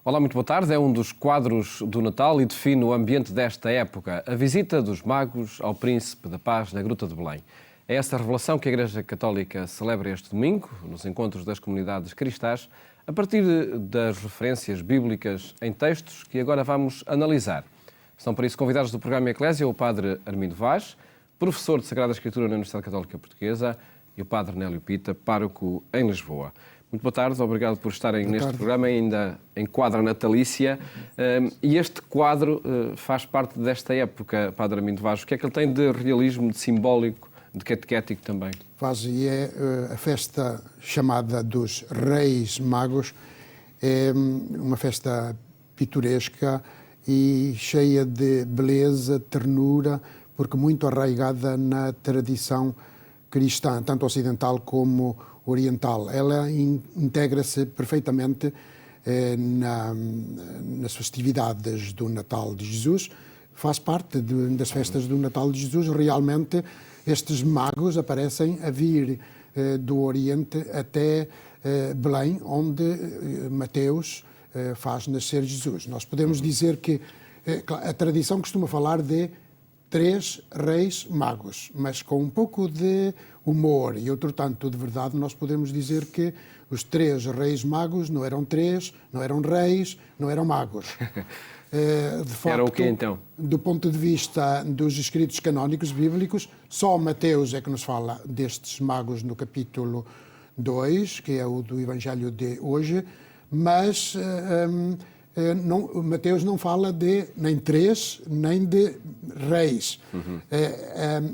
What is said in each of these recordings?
Olá, muito boa tarde. É um dos quadros do Natal e define o ambiente desta época, a visita dos magos ao Príncipe da Paz na Gruta de Belém. É essa revelação que a Igreja Católica celebra este domingo, nos encontros das comunidades cristãs, a partir das referências bíblicas em textos que agora vamos analisar. São para isso convidados do programa Eclésia o Padre Armindo Vaz, professor de Sagrada Escritura na Universidade Católica Portuguesa, e o Padre Nélio Pita, pároco em Lisboa. Muito boa tarde, obrigado por estarem neste programa, ainda em quadra natalícia. E este quadro faz parte desta época, Padre Armindo Vaz. O que é que ele tem de realismo, de simbólico, de catequético também? Vaz, e é a festa chamada dos Reis Magos. É uma festa pitoresca e cheia de beleza, ternura, porque muito arraigada na tradição cristã, tanto ocidental como oriental. Ela integra-se perfeitamente nas festividades do Natal de Jesus, faz parte das festas do Natal de Jesus. Realmente estes magos aparecem a vir do Oriente até Belém, onde Mateus faz nascer Jesus. Nós podemos dizer que a tradição costuma falar de 3 reis magos, mas com um pouco de humor e outro tanto de verdade, nós podemos dizer que os 3 reis magos não eram 3, não eram reis, não eram magos. De facto, era o quê então? Do ponto de vista dos escritos canónicos bíblicos, só Mateus é que nos fala destes magos no capítulo 2, que é o do Evangelho de hoje, mas Mateus não fala de nem 3, nem de reis.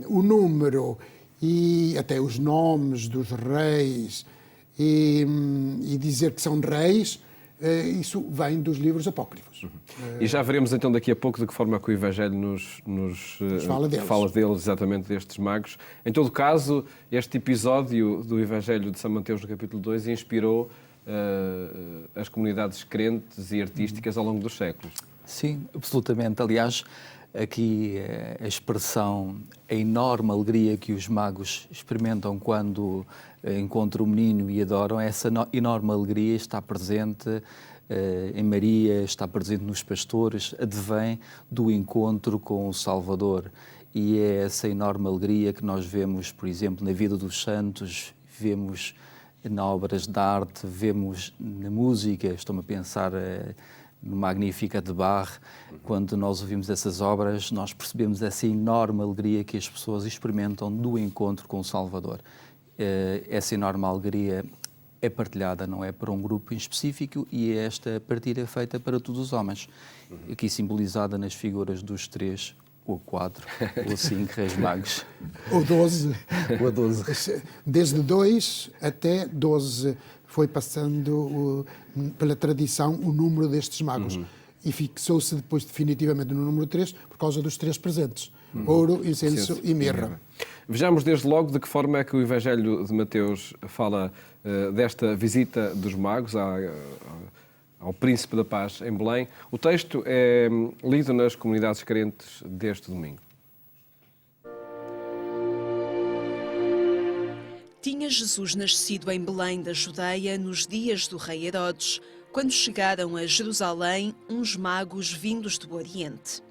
O número e até os nomes dos reis e dizer que são reis, isso vem dos livros apócrifos. E já veremos então daqui a pouco de que forma que o Evangelho nos fala deles, exatamente destes magos. Em todo caso, este episódio do Evangelho de São Mateus no capítulo 2 inspirou as comunidades crentes e artísticas ao longo dos séculos. Sim, absolutamente. Aliás, aqui a expressão, a enorme alegria que os magos experimentam quando encontram o menino e adoram, essa enorme alegria está presente em Maria, está presente nos pastores, advém do encontro com o Salvador. E é essa enorme alegria que nós vemos, por exemplo, na vida dos santos, vemos em obras de arte, vemos na música. Estou-me a pensar no Magnificat de Bach. Quando nós ouvimos essas obras, nós percebemos essa enorme alegria que as pessoas experimentam do encontro com o Salvador. Essa enorme alegria é partilhada, não é por um grupo em específico, e esta partilha é feita para todos os homens, aqui simbolizada nas figuras dos 3, ou 4, ou 5 reis magos. Ou 12. Ou 12. Desde 2 até 12 foi passando pela tradição o número destes magos. E fixou-se depois definitivamente no número 3 por causa dos 3 presentes. Ouro, incenso e mirra. Vejamos desde logo de que forma é que o Evangelho de Mateus fala desta visita dos magos ao Príncipe da Paz em Belém. O texto é lido nas comunidades crentes deste domingo. Tinha Jesus nascido em Belém da Judeia nos dias do rei Herodes, quando chegaram a Jerusalém uns magos vindos do Oriente.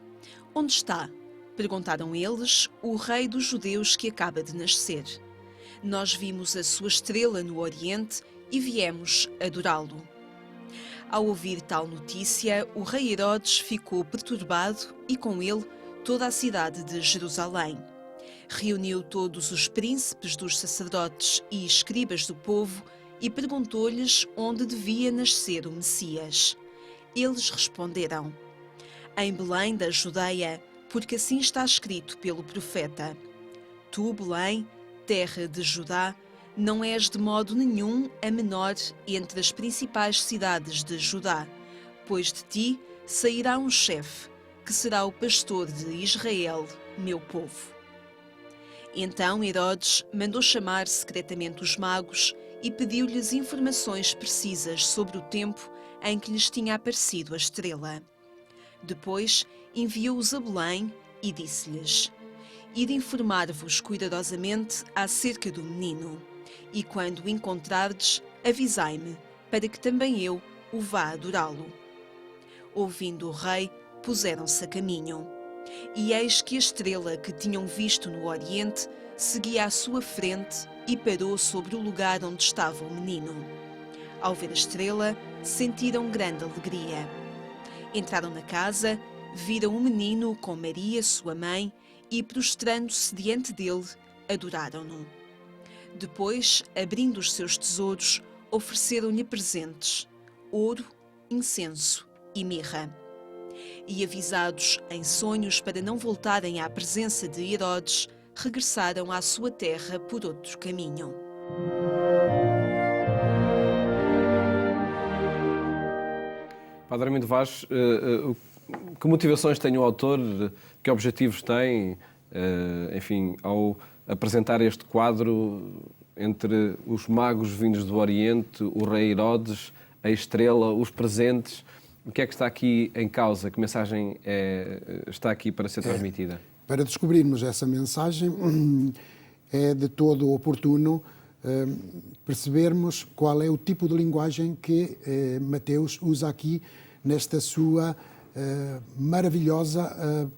Onde está? Perguntaram eles, o rei dos judeus que acaba de nascer. Nós vimos a sua estrela no Oriente e viemos adorá-lo. Ao ouvir tal notícia, o rei Herodes ficou perturbado e com ele toda a cidade de Jerusalém. Reuniu todos os príncipes dos sacerdotes e escribas do povo e perguntou-lhes onde devia nascer o Messias. Eles responderam: em Belém da Judeia, porque assim está escrito pelo profeta: tu, Belém, terra de Judá, não és de modo nenhum a menor entre as principais cidades de Judá, pois de ti sairá um chefe, que será o pastor de Israel, meu povo. Então Herodes mandou chamar secretamente os magos e pediu-lhes informações precisas sobre o tempo em que lhes tinha aparecido a estrela. Depois enviou-os a Belém e disse-lhes: ide informar-vos cuidadosamente acerca do menino, e quando o encontrardes, avisai-me, para que também eu o vá adorá-lo. ouvindo o rei, puseram-se a caminho. E eis que a estrela que tinham visto no oriente seguia à sua frente e parou sobre o lugar onde estava o menino. Ao ver a estrela, sentiram grande alegria. Entraram na casa, viram o menino com Maria, sua mãe, e, prostrando-se diante dele, adoraram-no. Depois, abrindo os seus tesouros, ofereceram-lhe presentes: ouro, incenso e mirra. E avisados em sonhos para não voltarem à presença de Herodes, regressaram à sua terra por outro caminho. Padre Armindo Vaz, que motivações tem o autor, que objetivos tem, enfim, ao apresentar este quadro entre os magos vindos do Oriente, o rei Herodes, a estrela, os presentes? O que é que está aqui em causa? Que mensagem está aqui para ser transmitida? Para descobrirmos essa mensagem, é de todo oportuno percebermos qual é o tipo de linguagem que Mateus usa aqui nesta sua maravilhosa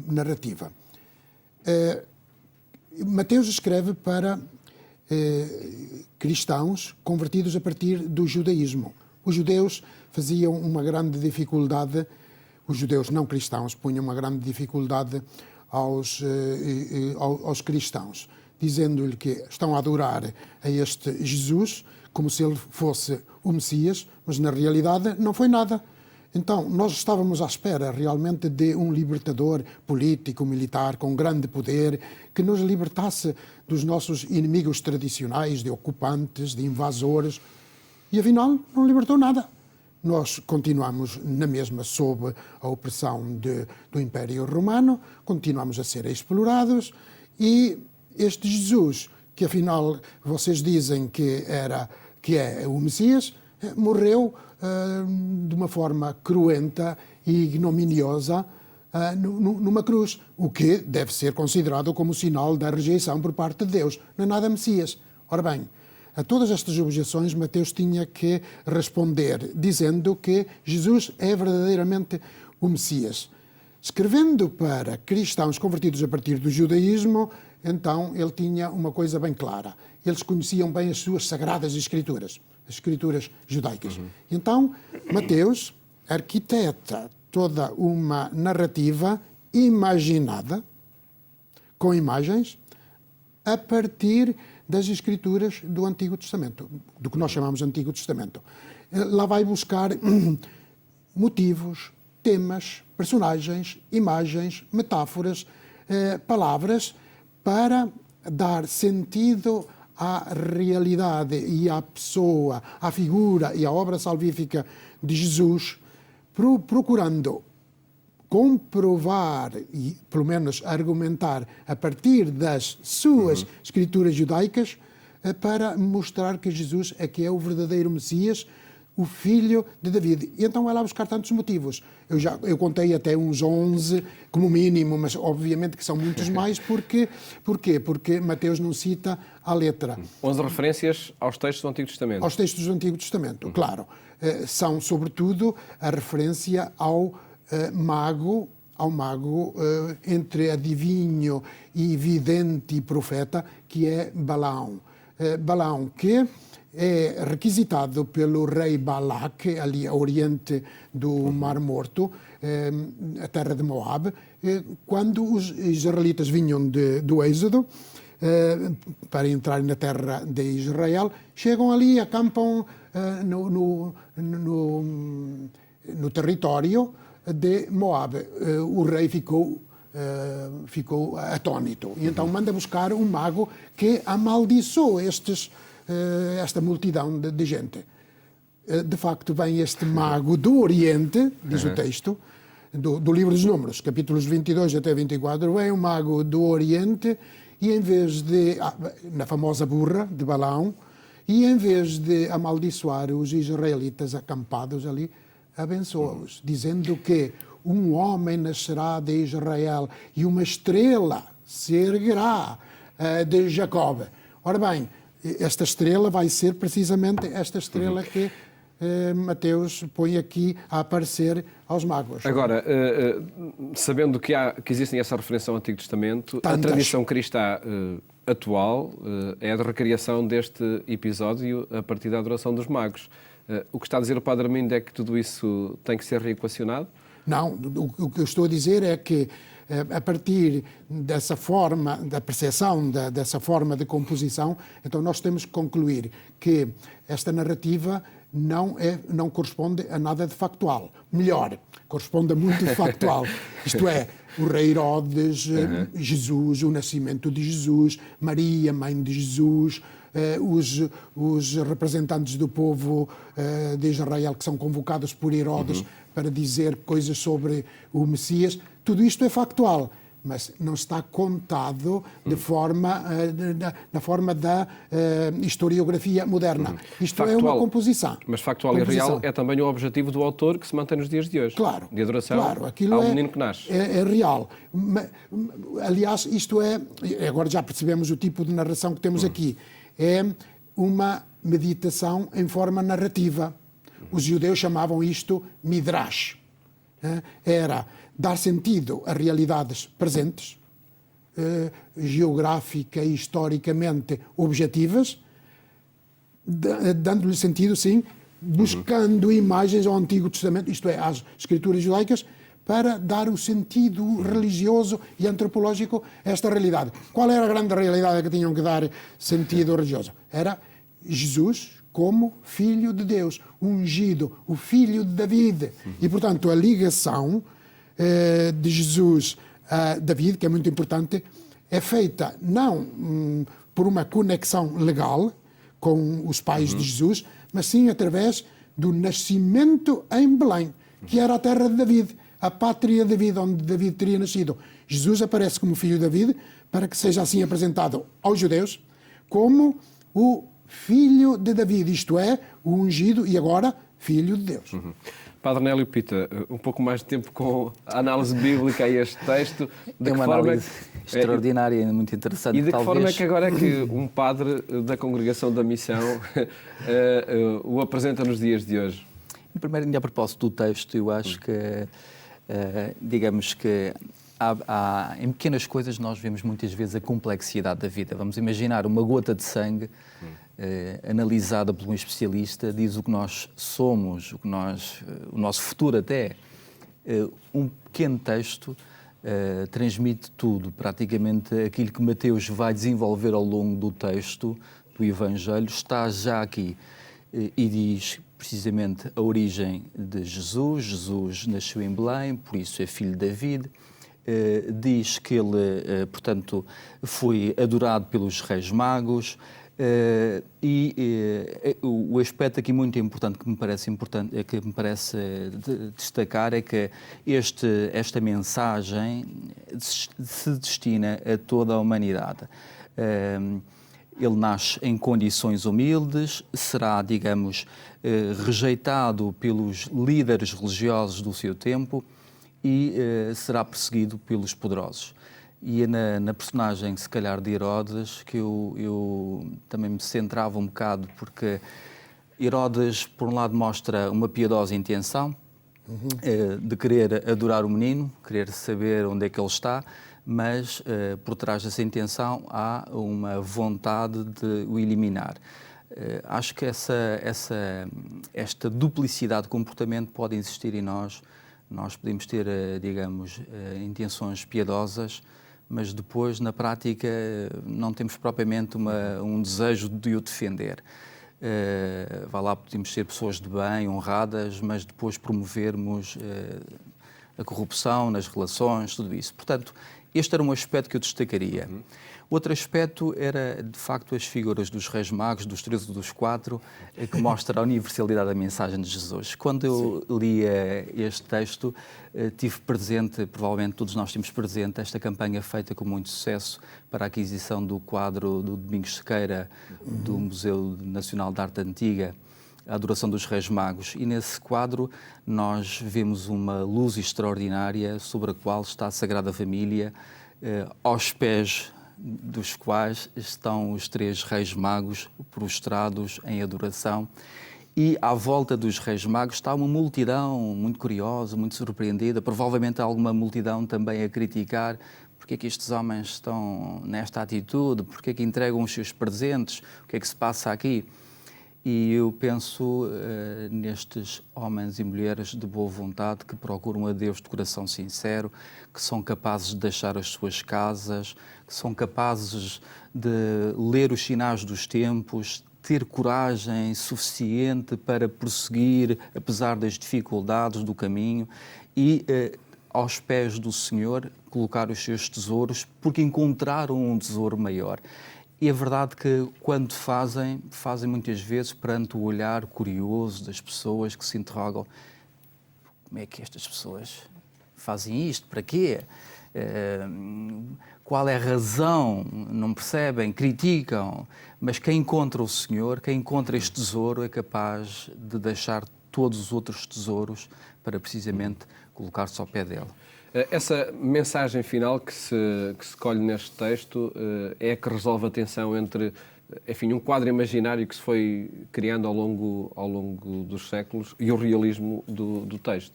narrativa. Mateus escreve para cristãos convertidos a partir do judaísmo. Os judeus faziam uma grande dificuldade, os judeus não cristãos punham uma grande dificuldade aos cristãos, dizendo-lhe que estão a adorar a este Jesus como se ele fosse o Messias, mas na realidade não foi nada. Então, nós estávamos à espera realmente de um libertador político, militar, com grande poder, que nos libertasse dos nossos inimigos tradicionais, de ocupantes, de invasores, e afinal não libertou nada. Nós continuamos na mesma sob a opressão do Império Romano, continuamos a ser explorados, e este Jesus, que afinal vocês dizem que é o Messias, morreu de uma forma cruenta e ignominiosa numa cruz, o que deve ser considerado como sinal da rejeição por parte de Deus. Não é nada Messias. Ora bem, a todas estas objeções Mateus tinha que responder dizendo que Jesus é verdadeiramente o Messias. Escrevendo para cristãos convertidos a partir do judaísmo, então ele tinha uma coisa bem clara. Eles conheciam bem as suas sagradas escrituras, as escrituras judaicas. Então, Mateus arquiteta toda uma narrativa imaginada, com imagens, a partir das escrituras do Antigo Testamento, do que nós chamamos de Antigo Testamento. Lá vai buscar motivos, temas, personagens, imagens, metáforas, palavras, para dar sentido à realidade e à pessoa, à figura e à obra salvífica de Jesus, procurando comprovar e, pelo menos, argumentar a partir das suas escrituras judaicas para mostrar que Jesus é que é o verdadeiro Messias, o filho de David. E então vai lá buscar tantos motivos. Eu contei até uns 11 como mínimo, mas obviamente que são muitos mais. Porquê? Porque Mateus não cita a letra. 11 referências aos textos do Antigo Testamento. Aos textos do Antigo Testamento, claro. São, sobretudo, a referência ao mago entre adivinho e vidente e profeta, que é Balaão. Balaão, que é requisitado pelo rei Balac, ali a oriente do Mar Morto, a terra de Moab, quando os israelitas vinham do Êxodo para entrar na terra de Israel, chegam ali, acampam no território de Moab. O rei ficou atônito e então manda buscar um mago que amaldiçoou esta multidão de gente. De facto, vem este mago do Oriente, diz o texto, do livro dos Números, capítulos 22 até 24, vem um mago do Oriente e em vez de, na famosa burra de Balaão, e em vez de amaldiçoar os israelitas acampados ali, abençoa-os, dizendo que um homem nascerá de Israel e uma estrela se erguerá de Jacob. Ora bem, esta estrela vai ser precisamente esta estrela que Mateus põe aqui a aparecer aos magos. Agora, sabendo que existem essa referência ao Antigo Testamento, a Tantas. tradição cristã atual é a de recriação deste episódio a partir da adoração dos magos. O que está a dizer o Padre Armindo é que tudo isso tem que ser reequacionado? Não, o que eu estou a dizer é que a partir dessa forma, da percepção dessa forma de composição, então nós temos que concluir que esta narrativa não corresponde a nada de factual. Melhor, corresponde a muito de factual. Isto é, o rei Herodes, Jesus, o nascimento de Jesus, Maria, mãe de Jesus, os representantes do povo de Israel que são convocados por Herodes para dizer coisas sobre o Messias. Tudo isto é factual, mas não está contado de forma, na forma da historiografia moderna. Isto Factual, é uma composição. Mas factual e real é também o objetivo do autor que se mantém nos dias de hoje. Claro. De adoração aquilo ao menino que nasce. É real. Aliás, isto agora já percebemos o tipo de narração que temos aqui. É uma meditação em forma narrativa. Os judeus chamavam isto midrash. Era dar sentido a realidades presentes, geográfica e historicamente objetivas, dando-lhe sentido, sim, buscando imagens ao Antigo Testamento, isto é, às escrituras judaicas, para dar o sentido religioso e antropológico a esta realidade. Qual era a grande realidade que tinham que dar sentido religioso? Era Jesus como Filho de Deus, ungido, o Filho de David. E, portanto, a ligação de Jesus a David, que é muito importante, é feita não por uma conexão legal com os pais de Jesus, mas sim através do nascimento em Belém, que era a terra de David, a pátria de David, onde David teria nascido. Jesus aparece como filho de David, para que seja assim apresentado aos judeus como o filho de David, isto é, o ungido e agora filho de Deus. Padre Nélio Pita, um pouco mais de tempo com a análise bíblica a este texto. É uma análise extraordinária e muito interessante. E de que forma é que agora é que um padre da Congregação da Missão o apresenta nos dias de hoje? Em primeiro lugar, a propósito do texto, eu acho que, digamos que em pequenas coisas nós vemos muitas vezes a complexidade da vida. Vamos imaginar uma gota de sangue analisada por um especialista, diz o que nós somos, o nosso futuro até. Um pequeno texto transmite tudo, praticamente aquilo que Mateus vai desenvolver ao longo do texto do Evangelho está já aqui e diz precisamente a origem de Jesus. Jesus nasceu em Belém, por isso é filho de David. Diz que ele, portanto, foi adorado pelos reis magos. O aspecto aqui muito importante que me parece destacar é que esta mensagem se destina a toda a humanidade. Ele nasce em condições humildes, será, digamos, rejeitado pelos líderes religiosos do seu tempo e será perseguido pelos poderosos. E é na personagem, se calhar, de Herodes, que eu também me centrava um bocado, porque Herodes, por um lado, mostra uma piedosa intenção de querer adorar o menino, querer saber onde é que ele está, mas por trás dessa intenção há uma vontade de o eliminar. Acho que esta duplicidade de comportamento pode existir em nós. Nós podemos ter, digamos, intenções piedosas, mas depois, na prática, não temos propriamente um desejo de o defender. Vá lá, podemos ser pessoas de bem, honradas, mas depois promovermos a corrupção nas relações, tudo isso. Portanto, este era um aspecto que eu destacaria. Outro aspecto era, de facto, as figuras dos reis magos, dos 13 e dos 4, que mostra a universalidade da mensagem de Jesus. Quando eu lia este texto, tive presente, provavelmente todos nós temos presente, esta campanha feita com muito sucesso para a aquisição do quadro do Domingos Sequeira, do Museu Nacional de Arte Antiga, a Adoração dos Reis Magos. E nesse quadro nós vemos uma luz extraordinária sobre a qual está a Sagrada Família, aos pés dos quais estão os 3 reis magos prostrados em adoração. E à volta dos Reis Magos está uma multidão muito curiosa, muito surpreendida, provavelmente alguma multidão também a criticar porque é que estes homens estão nesta atitude, porque é que entregam os seus presentes, o que é que se passa aqui. E eu penso nestes homens e mulheres de boa vontade que procuram a Deus de coração sincero, que são capazes de deixar as suas casas, que são capazes de ler os sinais dos tempos, ter coragem suficiente para prosseguir, apesar das dificuldades do caminho, e aos pés do Senhor colocar os seus tesouros, porque encontraram um tesouro maior. E é verdade que quando fazem muitas vezes perante o olhar curioso das pessoas que se interrogam: como é que estas pessoas fazem isto? Para quê? Qual é a razão? Não percebem, criticam, mas quem encontra o Senhor, quem encontra este tesouro é capaz de deixar todos os outros tesouros para precisamente colocar-se ao pé dele. Essa mensagem final que se colhe neste texto é a que resolve a tensão entre, enfim, um quadro imaginário que se foi criando ao longo dos séculos e o realismo do texto.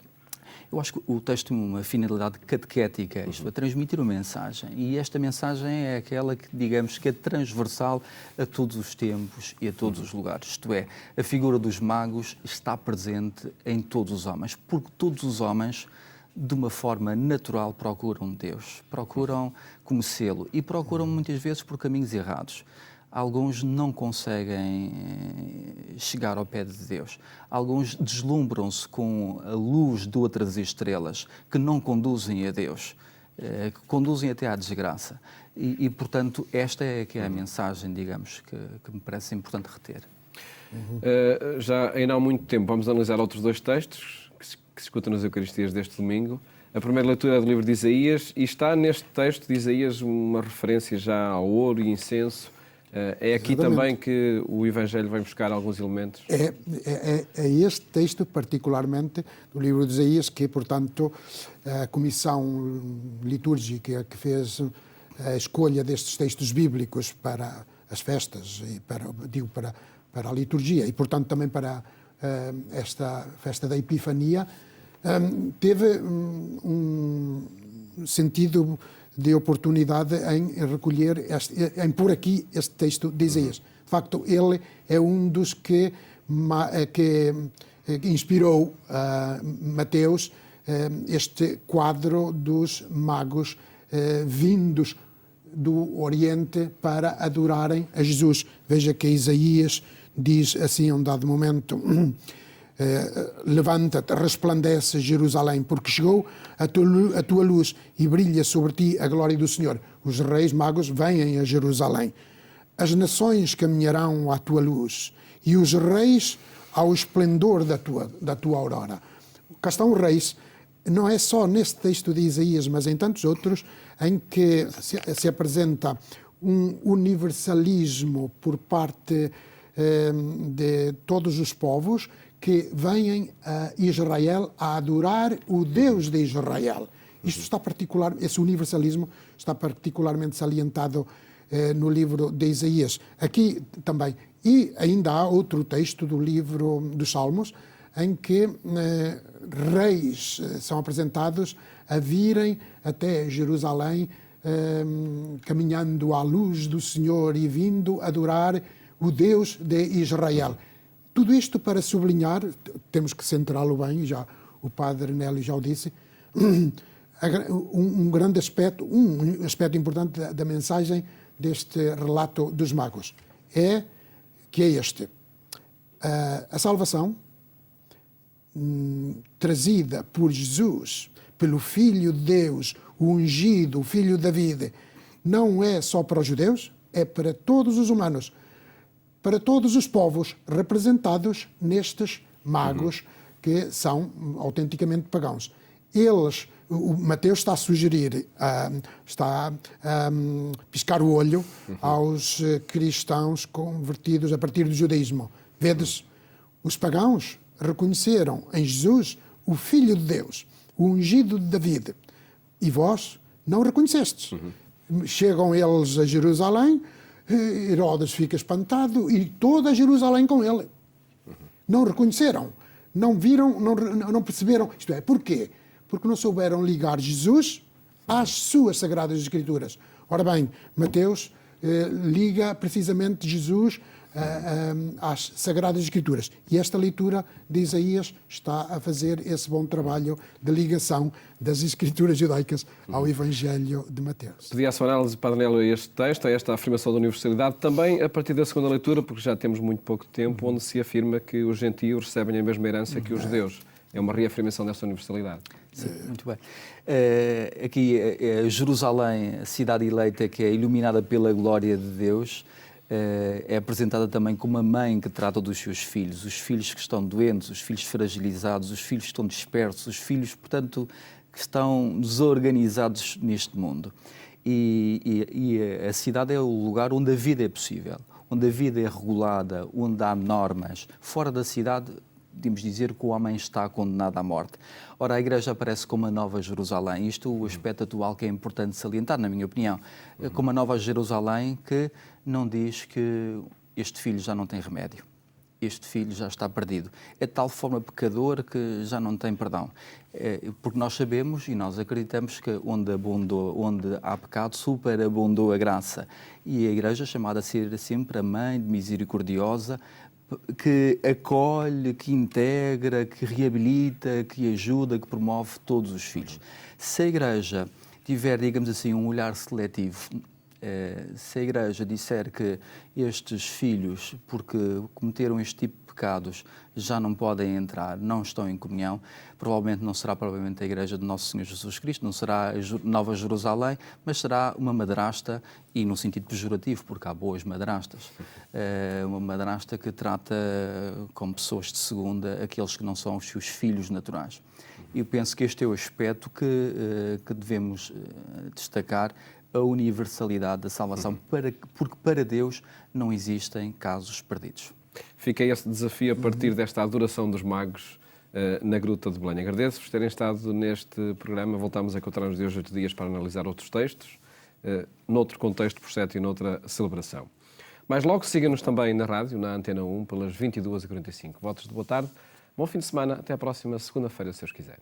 Eu acho que o texto tem uma finalidade catequética, isto é, transmitir uma mensagem. E esta mensagem é aquela que, digamos, que é transversal a todos os tempos e a todos os lugares. Isto é, a figura dos magos está presente em todos os homens, porque todos os homens, de uma forma natural, procuram Deus, procuram conhecê-lo e procuram muitas vezes por caminhos errados. Alguns não conseguem chegar ao pé de Deus. Alguns deslumbram-se com a luz de outras estrelas que não conduzem a Deus, que conduzem até à desgraça. E portanto, esta é que é a mensagem, digamos, que me parece importante reter. Já ainda há muito tempo vamos analisar outros dois textos que se escutam nas Eucaristias deste domingo. A primeira leitura é do livro de Isaías e está neste texto de Isaías uma referência já ao ouro e incenso. É aqui Exatamente. também que o Evangelho vem buscar alguns elementos? É este texto, particularmente, do livro de Isaías, que, portanto, a comissão litúrgica que fez a escolha destes textos bíblicos para as festas, e para a liturgia, e, portanto, também para esta festa da Epifania, teve um sentido de oportunidade em recolher, em pôr aqui este texto de Isaías. De facto, ele é um dos que inspirou Mateus, este quadro dos magos vindos do Oriente para adorarem a Jesus. Veja que Isaías diz assim, a um dado momento: levanta-te, resplandece, Jerusalém, porque chegou a tua luz e brilha sobre ti a glória do Senhor. Os reis magos vêm a Jerusalém. As nações caminharão à tua luz e os reis ao esplendor da tua aurora. Cá estão os reis. Não é só neste texto de Isaías, mas em tantos outros, em que se apresenta um universalismo por parte de todos os povos que vêm a Israel a adorar o Deus de Israel. Esse universalismo está particularmente salientado no livro de Isaías. Aqui também. E ainda há outro texto do livro dos Salmos, em que reis são apresentados a virem até Jerusalém, caminhando à luz do Senhor e vindo adorar o Deus de Israel. Tudo isto para sublinhar, temos que centrá-lo bem, já o padre Nélio já o disse, um grande aspecto, um aspecto importante da mensagem deste relato dos magos, que é este: a salvação trazida por Jesus, pelo Filho de Deus, o ungido, o Filho de David, não é só para os judeus, é para todos os humanos, para todos os povos representados nestes magos que são autenticamente pagãos. O Mateus está a sugerir, está a piscar o olho aos cristãos convertidos a partir do judaísmo. Vedes, os pagãos reconheceram em Jesus o Filho de Deus, o ungido de David, e vós não reconhecestes. Chegam eles a Jerusalém, Herodes fica espantado e toda Jerusalém com ele. não reconheceram, não viram, não perceberam. Isto é, porquê? Porque não souberam ligar Jesus às suas Sagradas Escrituras. Ora bem, Mateus liga precisamente Jesus às Sagradas Escrituras. E esta leitura de Isaías está a fazer esse bom trabalho de ligação das Escrituras judaicas ao Evangelho de Mateus. Pedi a sua análise, Padre Nélio, a este texto, a esta afirmação da universalidade, também a partir da segunda leitura, porque já temos muito pouco tempo, onde se afirma que os gentios recebem a mesma herança que os judeus. É uma reafirmação desta universalidade. Sim, muito bem. Aqui, Jerusalém, a cidade eleita, que é iluminada pela glória de Deus, é apresentada também como uma mãe que trata dos seus filhos, os filhos que estão doentes, os filhos fragilizados, os filhos que estão dispersos, os filhos, portanto, que estão desorganizados neste mundo. E a cidade é o lugar onde a vida é possível, onde a vida é regulada, onde há normas. Fora da cidade, podemos dizer que o homem está condenado à morte. Ora, a Igreja aparece como a Nova Jerusalém. Isto é o aspecto atual que é importante salientar, na minha opinião. Como a Nova Jerusalém que não diz que este filho já não tem remédio. Este filho já está perdido. É de tal forma pecador que já não tem perdão. Porque nós sabemos e nós acreditamos que onde há pecado, superabundou a graça. E a Igreja é chamada a ser sempre a mãe misericordiosa, que acolhe, que integra, que reabilita, que ajuda, que promove todos os filhos. Se a Igreja tiver, digamos assim, um olhar seletivo, se a Igreja disser que estes filhos, porque cometeram este tipo de pecados, já não podem entrar, não estão em comunhão, provavelmente não será provavelmente a Igreja de Nosso Senhor Jesus Cristo, não será a Nova Jerusalém, mas será uma madrasta, e no sentido pejorativo, porque há boas madrastas, uma madrasta que trata como pessoas de segunda aqueles que não são os seus filhos naturais. Eu penso que este é o aspecto que devemos destacar, a universalidade da salvação, porque para Deus não existem casos perdidos. Fica esse desafio a partir desta adoração dos magos na Gruta de Belém. Agradeço-vos terem estado neste programa. Voltamos a encontrar-nos de hoje a 8 dias para analisar outros textos, noutro contexto, processo e noutra celebração. Mais logo, siga-nos também na rádio, na Antena 1, pelas 22h45. Votos de boa tarde, bom fim de semana, até à próxima segunda-feira, se Deus quiser.